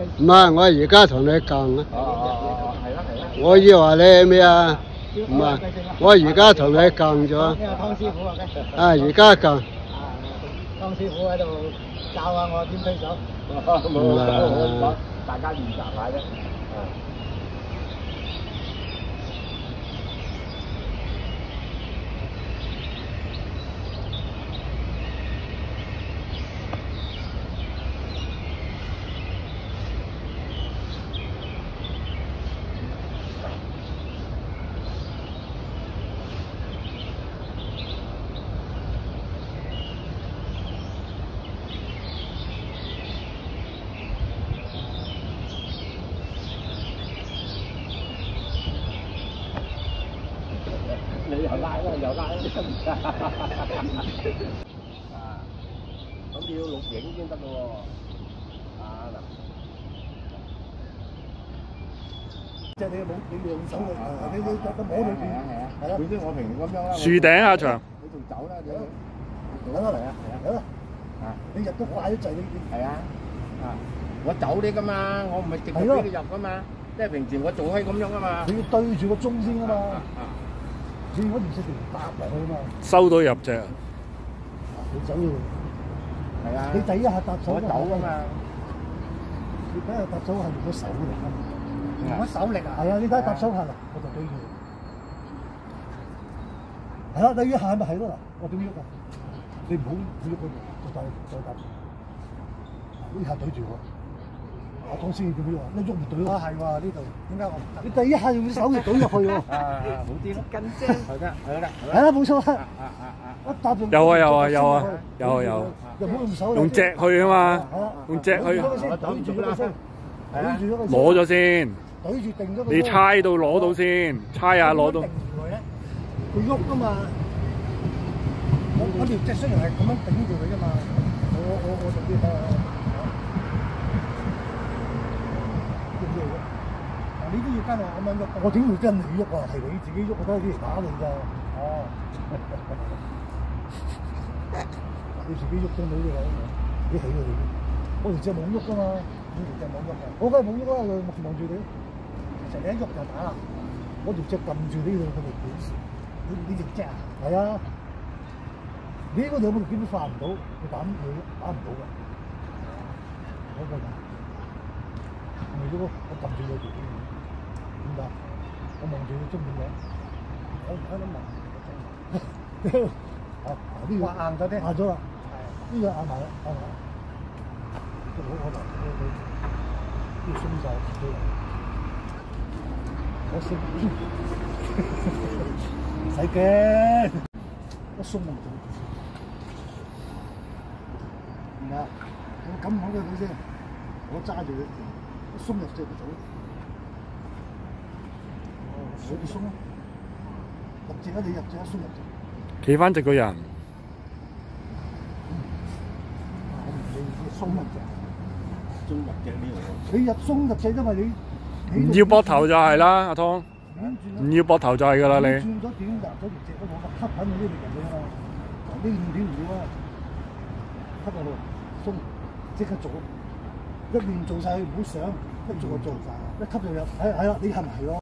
唔係，我而家同你講啊。係啦。我以為你咩啊？唔係，我而家同你講咗。呢個湯師傅啊，而家講。湯師傅喺度教下我點推手。冇，大家練習下啫。你又拉啦，咁要錄影先得咯喎。嗱，即係你用手你摸裏邊，係啦，本身我平時咁樣啦。樹頂下場。你仲走啦，你走得嚟啊？係啊，你入得快咗滯，你係啊，我走你噶嘛，我唔係直接俾你入噶嘛，即係平時我做開咁樣啊嘛。你要對住個鐘先啊嘛。你嗰條線條搭落去啊嘛，收到入隻。你走要係啊，你第一下搭手走啊嘛，你第一下搭手係用個手嚟㗎嘛，用個手力啊，係啊，你睇下搭手下嗱，我就對住你，係啦，第一下咪係咯嗱，我點喐啊？你唔好喐嗰度，再搭，呢下對住我。我講先點樣啊？一喐唔對啊！係喎，呢度點解我唔得？你第一下用隻手嚟懟入去喎。好啲咯，緊張。係啦，係啦，冇錯啦。一搭就有啊。又唔好用手。用隻去啊嘛，用隻去。懟住咗個聲，懟住咗個聲。攞咗先。懟住定咗個。你猜到攞到先，猜下攞到。佢喐㗎嘛？我條隻雖然係咁樣頂住佢啫嘛，我就啲你都要跟我咁樣喐，我點會跟你喐啊？係你自己喐，我都係啲人打你㗎。哦，你自己喐到你㗎，你起佢哋，我條隻冇喐㗎嘛，你條隻冇喐㗎，我梗係冇喐啦，望住你，成日一喐就打啦。我條隻撳住呢度個條件，你條隻啊？係啊，你嗰兩個條件都發唔到，你打唔到㗎。嗰個㗎，咪咗我撳住你條件。點解？我望住你中意嘅，我唔喺度望。呢個硬咗啲，硬咗啦。呢個硬埋啦，硬埋。都好可能呢個鬆晒，我識。唔使驚，一鬆就做。唔係，我撳好佢先，我揸住佢，一鬆入隻就走。水鬆咯，入隻啊！你入隻一鬆入隻。企翻直個人。我唔理你鬆入隻，鬆入隻呢度。你入鬆入隻，因為你唔要膊頭就係啦，阿湯。唔要膊頭就係㗎啦，你。轉咗短入咗條隻都冇得吸緊呢條嘢啊嘛，呢5點唔要啊，吸落去鬆，即刻做，一面做晒佢唔好上，一做就做，一吸就入。係啦，你係咪係咯？